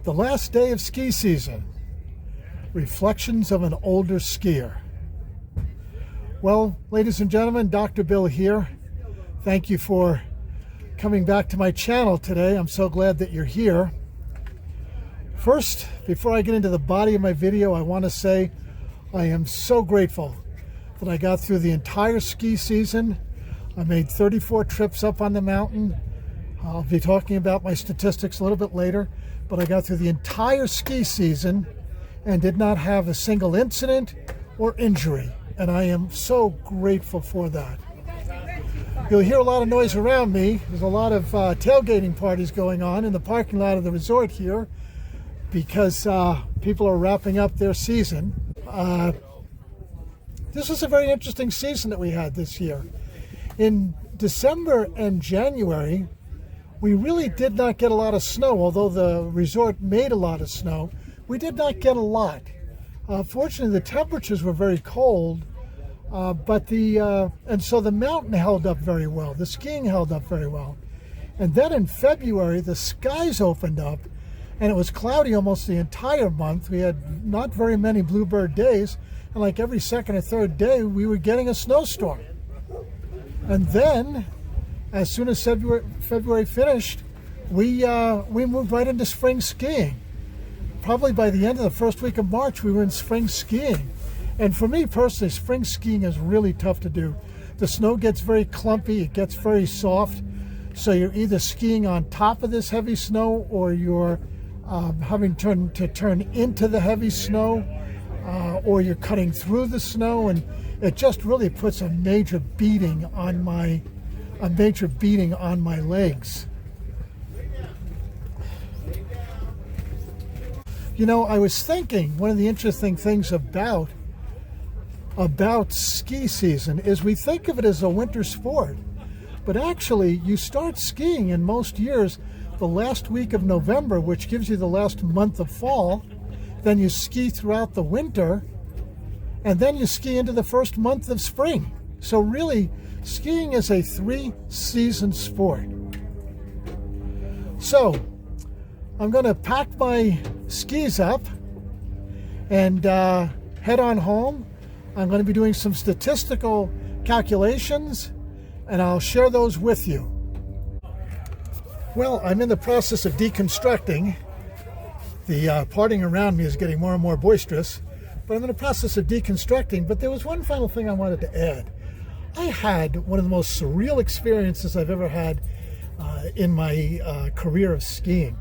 The last day of ski season. Reflections of an older skier. Well, ladies and gentlemen, Dr. Bill here. Thank you for coming back to my channel today. I'm so glad that you're here. First, before I get into the body of my video, I want to say I am so grateful that I got through the entire ski season. I made 34 trips up on the mountain. I'll be talking about my statistics a little bit later, but I got through the entire ski season and did not have a single incident or injury, and I am so grateful for that. You'll hear a lot of noise around me. There's a lot of tailgating parties going on in the parking lot of the resort here because people are wrapping up their season. This was a very interesting season that we had this year. In December and January, we really did not get a lot of snow, although the resort made a lot of snow. We did not get a lot. Fortunately, the temperatures were very cold, and so the mountain held up very well. The skiing held up very well. And then in February, the skies opened up, and it was cloudy almost the entire month. We had not very many bluebird days, and like every second or third day, we were getting a snowstorm. And then, as soon as February finished, we moved right into spring skiing. Probably by the end of the first week of March, we were in spring skiing. And for me personally, spring skiing is really tough to do. The snow gets very clumpy, it gets very soft. So you're either skiing on top of this heavy snow or you're having to turn into the heavy snow, or you're cutting through the snow, and it just really puts a major beating on my legs. You know, I was thinking one of the interesting things about ski season is we think of it as a winter sport, but actually you start skiing in most years the last week of November, which gives you the last month of fall. Then you ski throughout the winter, and then you ski into the first month of spring. So really, skiing is a 3-season sport. So I'm going to pack my skis up and head on home. I'm going to be doing some statistical calculations, and I'll share those with you. Well, I'm in the process of deconstructing. The partying around me is getting more and more boisterous, but I'm in the process of deconstructing. But there was one final thing I wanted to add. I had one of the most surreal experiences I've ever had in my career of skiing.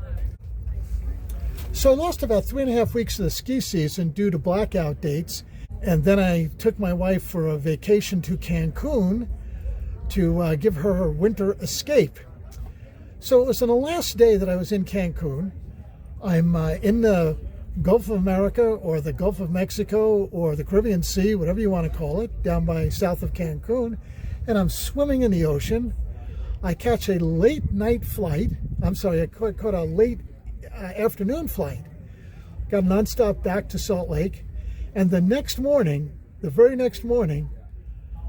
So I lost about 3.5 weeks of the ski season due to blackout dates, and then I took my wife for a vacation to Cancun to give her winter escape. So it was on the last day that I was in Cancun. I'm in the Gulf of America or the Gulf of Mexico or the Caribbean Sea, whatever you want to call it, down by south of Cancun, and I'm swimming in the ocean. I catch a late night flight. I caught a late afternoon flight. Got nonstop back to Salt Lake, and the very next morning,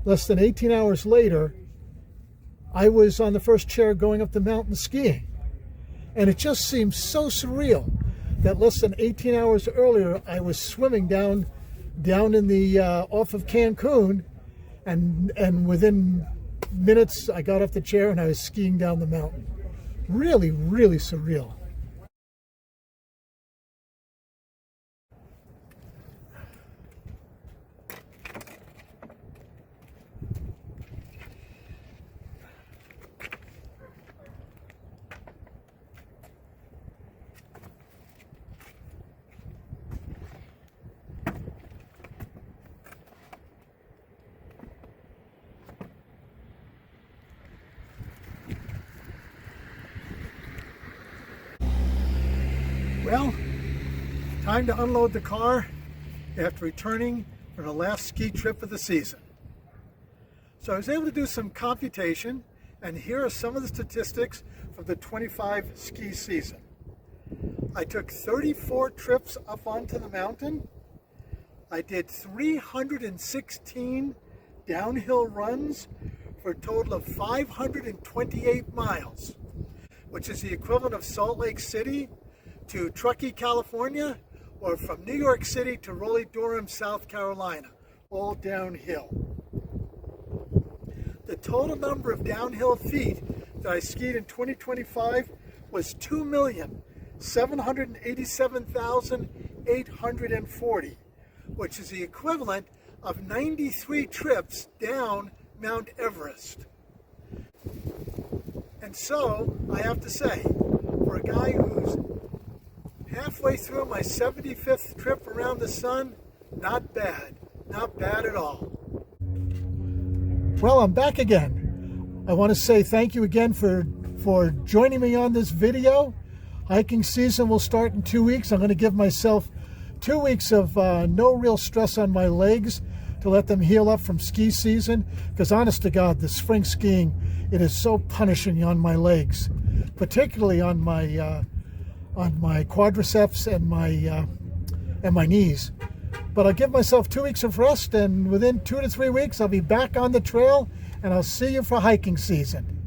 less than 18 hours later, I was on the first chair going up the mountain skiing. And it just seems so surreal that less than 18 hours earlier, I was swimming down in the off of Cancun, and within minutes, I got off the chair and I was skiing down the mountain. Really, really surreal. Well, time to unload the car after returning from the last ski trip of the season. So I was able to do some computation, and here are some of the statistics from the 25 ski season. I took 34 trips up onto the mountain. I did 316 downhill runs for a total of 528 miles, which is the equivalent of Salt Lake City to Truckee, California, or from New York City to Raleigh-Durham, South Carolina, all downhill. The total number of downhill feet that I skied in 2025 was 2,787,840, which is the equivalent of 93 trips down Mount Everest. And so, I have to say, for a guy who's halfway through my 75th trip around the sun, not bad. Not bad at all. Well, I'm back again. I want to say thank you again for joining me on this video. Hiking season will start in 2 weeks. I'm going to give myself 2 weeks of no real stress on my legs to let them heal up from ski season, because honest to God, the spring skiing, it is so punishing on my legs, particularly on my quadriceps and my knees. But I'll give myself 2 weeks of rest, and within 2 to 3 weeks I'll be back on the trail, and I'll see you for hiking season.